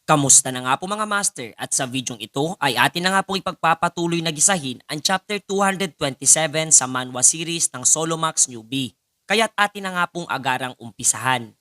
Kamusta na nga po mga master at sa videong ito ay atin na nga pong ipagpapatuloy na gisahin ang chapter 227 sa manhwa series ng Solomax Newbie. Kaya't atin na nga pong agarang umpisahan.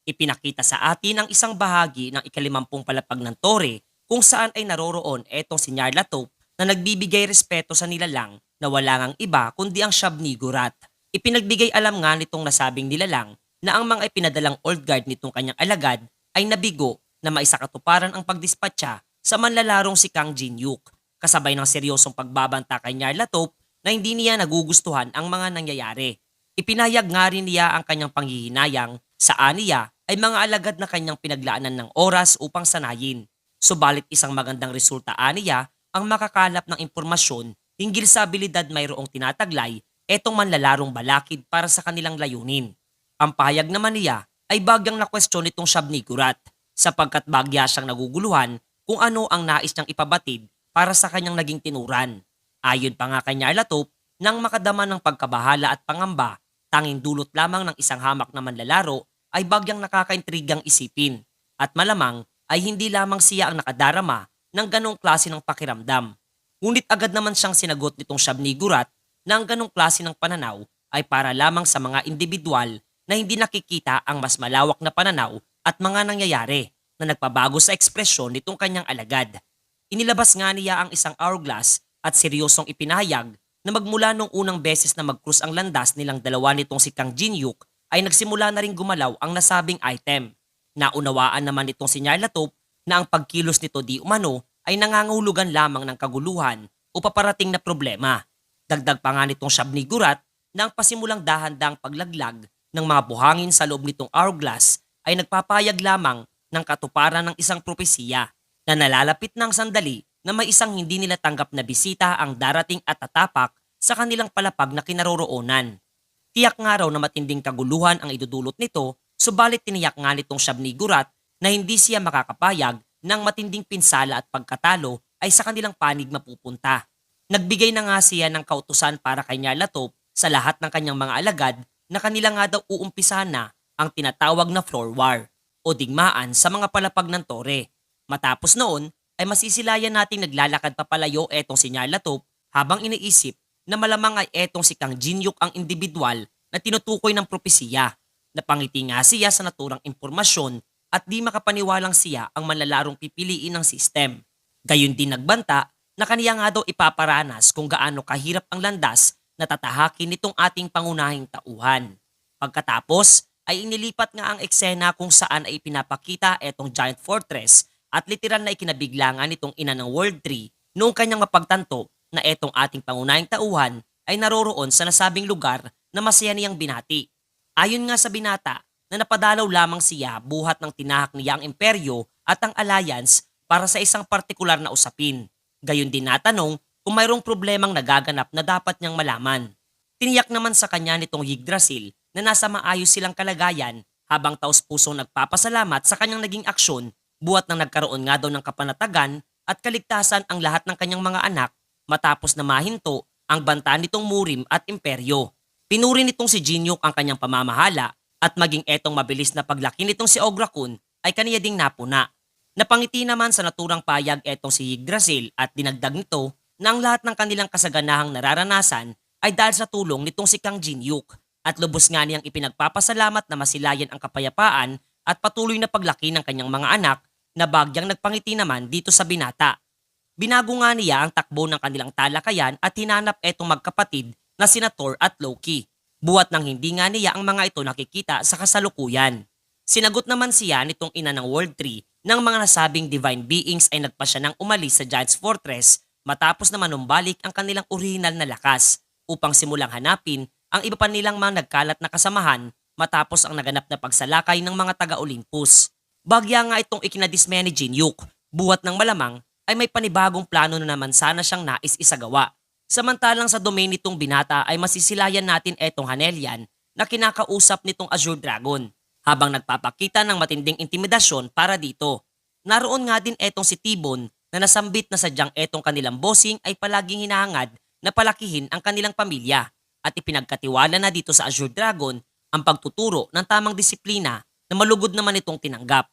Ipinakita sa atin ang isang bahagi ng ikalimampung palapag ng Tore kung saan ay naroroon etong si Nyarlathotep na nagbibigay respeto sa nilalang na wala ngang iba kundi ang Shub-Niggurath. Ipinagbigay alam nga nitong nasabing nilalang na ang mga ipinadalang old guard nitong kanyang alagad ay nabigo na maisakatuparan ang pagdispatcha sa manlalarong si Kang Jin-yuk, kasabay ng seryosong pagbabanta kay Nyarlathotep na hindi niya nagugustuhan ang mga nangyayari. Ipinayag nga rin niya ang kanyang panghihinayang sa aniya ay mga alagad na kanyang pinaglaanan ng oras upang sanayin. Subalit isang magandang resulta aniya ang makakalap ng impormasyon hinggil sa abilidad mayroong tinataglay etong manlalarong balakid para sa kanilang layunin. Ang pahayag naman niya ay bagyang na kwestiyon nitong Shub-Niggurath sapagkat bagya siyang naguguluhan kung ano ang nais niyang ipabatid para sa kanyang naging tinuran. Ayon pa nga kay Nyarlathotep, nang makadama ng pagkabahala at pangamba, tanging dulot lamang ng isang hamak na manlalaro ay bagyang nakakaintrigang isipin at malamang ay hindi lamang siya ang nakadarama ng ganong klase ng pakiramdam. Ngunit agad naman siyang sinagot nitong Shub-Niggurath na ang ganong klase ng pananaw ay para lamang sa mga individual na hindi nakikita ang mas malawak na pananaw at mga nangyayari na nagpabago sa ekspresyon nitong kanyang alagad. Inilabas nga niya ang isang hourglass at seryosong ipinahayag na magmula nung unang beses na mag-cruise ang landas nilang dalawa nitong si Kang Jin-yuk ay nagsimula na ring gumalaw ang nasabing item. Naunawaan naman nitong si Nyarlathotep na ang pagkilos nito di umano ay nangangahulugan lamang ng kaguluhan o paparating na problema. Dagdag pa nga nitong Shub-Niggurath na ang pasimulang dahan-dang paglaglag ng mga buhangin sa loob nitong hourglass ay nagpapayag lamang ng katuparan ng isang propesiya na nalalapit ng sandali na may isang hindi nila tanggap na bisita ang darating at tatapak sa kanilang palapag na kinaroroonan. Tiyak nga raw na matinding kaguluhan ang idudulot nito, subalit tiniyak nga nitong Shub-Niggurath na hindi siya makakapayag ng matinding pinsala at pagkatalo ay sa kanilang panig mapupunta. Nagbigay na nga siya ng kautusan para kay Nyarlathotep sa lahat ng kanyang mga alagad na kanila nga daw uumpisahan na ang tinatawag na floor war o digmaan sa mga palapag ng tore. Matapos noon ay masisilayan nating naglalakad papalayo etong si Nyarlathotep habang iniisip na malamang ay etong si Kang Jin-yuk ang individual na tinutukoy ng propesiya. Napangiti nga siya sa naturang impormasyon at di makapaniwalang siya ang manlalarong pipiliin ng sistem. Gayon din nagbanta na kaniya nga daw ipaparanas kung gaano kahirap ang landas na tatahakin nitong ating pangunahing tauhan. Pagkatapos ay inilipat nga ang eksena kung saan ay pinapakita etong giant fortress at literal na ikinabigla nga nitong ina ng World Tree noong kanyang mapagtanto na etong ating pangunahing tauhan ay naroroon sa nasabing lugar na masaya niyang binati. Ayon nga sa binata na napadalaw lamang siya buhat ng tinahak niya ang imperyo at ang alliance para sa isang partikular na usapin. Gayon din natanong kung mayroong problemang nagaganap na dapat niyang malaman. Tiniyak naman sa kanya nitong Yggdrasil na nasa maayos silang kalagayan habang taos-pusong nagpapasalamat sa kanyang naging aksyon buhat nang nagkaroon nga daw ng kapanatagan at kaligtasan ang lahat ng kanyang mga anak matapos na mahinto ang banta nitong Murim at Imperyo. Pinuri nitong si Jin-yuk ang kanyang pamamahala at maging etong mabilis na paglaki nitong si Ograkun ay kaniya ding napuna. Napangiti naman sa naturang payag etong si Yggdrasil at dinagdag nito na ang lahat ng kanilang kasaganahang nararanasan ay dahil sa tulong nitong si Kang Jin-yuk at lubos nga niyang ipinagpapasalamat na masilayan ang kapayapaan at patuloy na paglaki ng kanyang mga anak na bagyang nagpangiti naman dito sa binata. Binago nga niya ang takbo ng kanilang talakayan at hinanap etong magkapatid na sina Thor at Loki, buhat ng hindi nga niya ang mga ito nakikita sa kasalukuyan. Sinagot naman siya nitong ina ng World Tree ng mga nasabing divine beings ay nagpasya ng umalis sa Giant's Fortress matapos na manumbalik ang kanilang orihinal na lakas upang simulang hanapin ang iba pa nilang mga nagkalat na kasamahan matapos ang naganap na pagsalakay ng mga taga-Olympus. Bagya nga itong ikinadismaya ni Jin-yuk, buhat ng malamang ay may panibagong plano na naman sana siyang nais isagawa. Samantalang sa domain nitong binata ay masisilayan natin etong Hanelian na kinakausap nitong Azure Dragon habang nagpapakita ng matinding intimidasyon para dito. Naroon nga din etong si Tibon na nasambit na sadyang etong kanilang bossing ay palaging hinahangad na palakihin ang kanilang pamilya at ipinagkatiwala na dito sa Azure Dragon ang pagtuturo ng tamang disiplina na malugod naman itong tinanggap.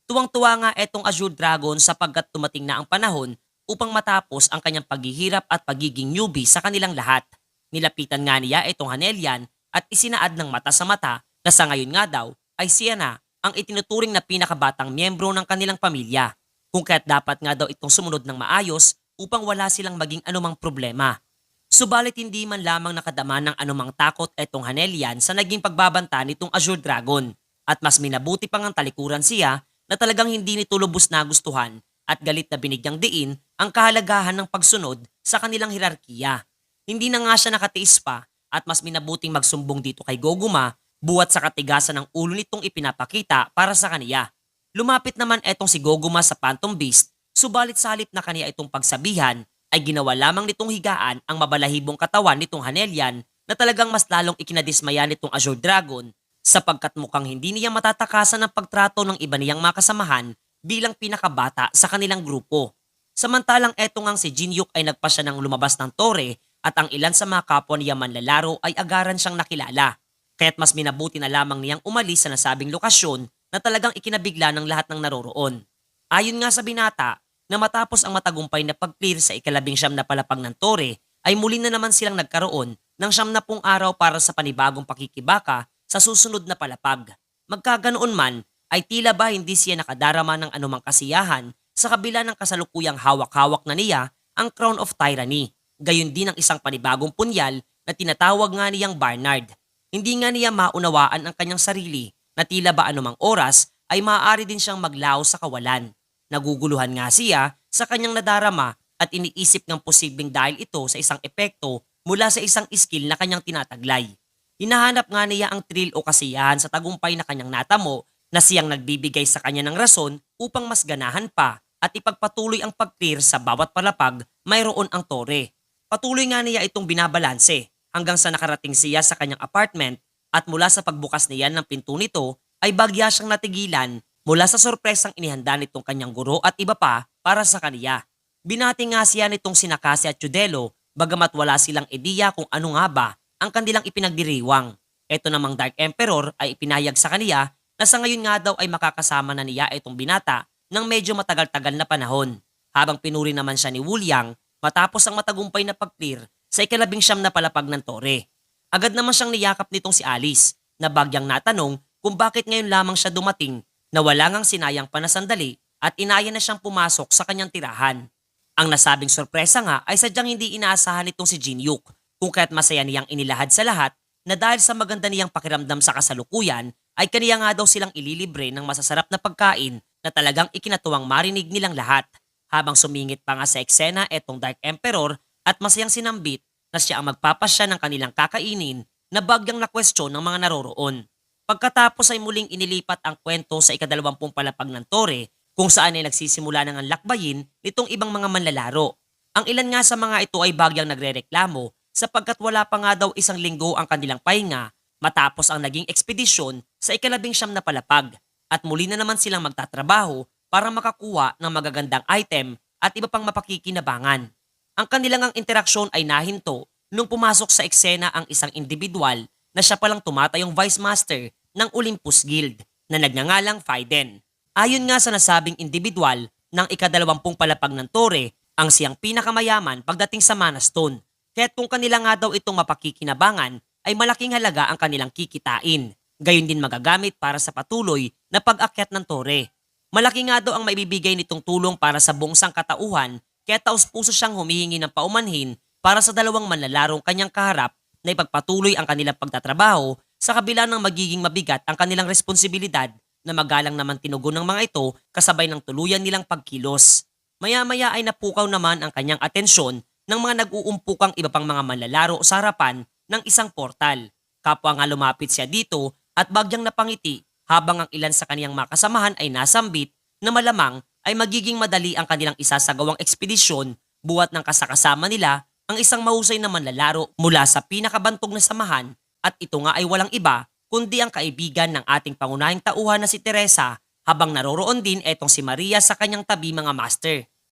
Tuwang-tuwa nga etong Azure Dragon sapagkat tumating na ang panahon upang matapos ang kanyang paghihirap at pagiging newbie sa kanilang lahat. Nilapitan nga niya itong Hanelian at isinaad ng mata sa mata na sa ngayon nga daw ay siya na ang itinuturing na pinakabatang miyembro ng kanilang pamilya. Kung kaya't dapat nga daw itong sumunod ng maayos upang wala silang maging anumang problema. Subalit hindi man lamang nakadama ng anumang takot etong Hanelian sa naging pagbabanta nitong Azure Dragon at mas minabuti pang ang talikuran siya na talagang hindi nito lubos nagustuhan at galit na binigyang diin ang kahalagahan ng pagsunod sa kanilang hirarkiya. Hindi na nga siya nakatiis pa at mas minabuting magsumbong dito kay Goguma buwat sa katigasan ng ulo nitong ipinapakita para sa kaniya. Lumapit naman etong si Goguma sa Phantom Beast, subalit sa halip na kaniya itong pagsabihan ay ginawa lamang nitong higaan ang mabalahibong katawan nitong Hanelian na talagang mas lalong ikinadismaya nitong Azure Dragon sapagkat mukhang hindi niya matatakasan ang pagtrato ng iba niyang makasamahan bilang pinakabata sa kanilang grupo. Samantalang eto ngang si Jinyuk ay nagpasya ng lumabas ng tore at ang ilan sa mga kapwa niya manlalaro ay agaran siyang nakilala. Kaya't mas minabuti na lamang niyang umalis sa nasabing lokasyon na talagang ikinabigla ng lahat ng naroroon. Ayon nga sa binata, na matapos ang matagumpay na pag-clear sa ika-19 na palapag ng tore, ay muli na naman silang nagkaroon ng 70 araw para sa panibagong pakikibaka sa susunod na palapag. Magkaganoon man, ay tila ba hindi siya nakadarama ng anumang kasiyahan sa kabila ng kasalukuyang hawak-hawak na niya ang Crown of Tyranny. Gayon din ang isang panibagong punyal na tinatawag nga niyang Barnard. Hindi nga niya maunawaan ang kanyang sarili na tila ba anumang oras ay maaari din siyang maglaho sa kawalan. Naguguluhan nga siya sa kanyang nadarama at iniisip ng posibleng dahil ito sa isang epekto mula sa isang skill na kanyang tinataglay. Hinahanap nga niya ang thrill o kasiyahan sa tagumpay na kanyang natamo na siyang nagbibigay sa kanya ng rason upang mas ganahan pa at ipagpatuloy ang pag-clear sa bawat palapag mayroon ang tore. Patuloy nga niya itong binabalanse hanggang sa nakarating siya sa kanyang apartment at mula sa pagbukas niya ng pinto nito ay bagya siyang natigilan mula sa sorpresang inihanda nitong kanyang guro at iba pa para sa kaniya. Binati nga siya nitong Sinakase at Chudelo bagamat wala silang ideya kung ano nga ba ang kanilang ipinagdiriwang. Ito namang Dark Emperor ay ipinahayag sa kaniya na sa ngayon nga daw ay makakasama na niya itong binata ng medyo matagal-tagal na panahon. Habang pinuri naman siya ni Wuliang matapos ang matagumpay na pag-clear sa ika-19 na palapag ng tore. Agad naman siyang niyakap nitong si Alice na bagyang natanong kung bakit ngayon lamang siya dumating na wala ngang sinayang pa na sandali at inaya na siyang pumasok sa kanyang tirahan. Ang nasabing sorpresa nga ay sadyang hindi inaasahan nitong si Jinyuk kung kaya't masaya niyang inilahad sa lahat na dahil sa maganda niyang pakiramdam sa kasalukuyan ay kaniya nga daw silang ililibre ng masasarap na pagkain na talagang ikinatuwang marinig nilang lahat. Habang sumingit pa nga sa eksena etong Dark Emperor at masayang sinambit na siya ang magpapasya ng kanilang kakainin na bagyang na kwestiyon ng mga naroroon. Pagkatapos ay muling inilipat ang kwento sa ika-20 palapag ng tore kung saan ay nagsisimula ng lakbayin nitong ibang mga manlalaro. Ang ilan nga sa mga ito ay bagyang nagrereklamo sapagkat wala pa nga daw isang linggo ang kanilang pahinga matapos ang naging ekspedisyon sa ika-19 na palapag at muli na naman silang magtatrabaho para makakuha ng magagandang item at iba pang mapakikinabangan. Ang kanilang interaksyon ay nahinto nung pumasok sa eksena ang isang individual na siya palang tumatayong Vice Master ng Olympus Guild na nagngangalang Faiden. Ayon nga sa nasabing individual ng ika-20 palapag ng tore, ang siyang pinakamayaman pagdating sa Mana Stone. Kaya't kung kanila nga daw itong mapakikinabangan ay malaking halaga ang kanilang kikitain. Gayon din magagamit para sa patuloy na pag-akyat ng tore. Malaki nga daw ang maibibigay nitong tulong para sa buong sangkatauhan kaya taos-puso siyang humihingi ng paumanhin para sa dalawang manlalarong kanyang kaharap na ipagpatuloy ang kanilang pagtatrabaho sa kabila ng magiging mabigat ang kanilang responsibilidad na magalang naman tinugon ng mga ito kasabay ng tuluyan nilang pagkilos. Maya-maya ay napukaw naman ang kanyang atensyon ng mga nag-uumpukang iba pang mga manlalaro sa harapan ng isang portal. Kapwa nga lumapit siya dito at bagyang napangiti habang ang ilan sa kaniyang makasamahan ay nasambit na malamang ay magiging madali ang kanilang isasagawang ekspedisyon buwat ng kasakasama nila ang isang mahusay na manlalaro mula sa pinakabantog na samahan at ito nga ay walang iba kundi ang kaibigan ng ating pangunahing tauhan na si Teresa habang naroroon din etong si Maria sa kanyang tabi mga master.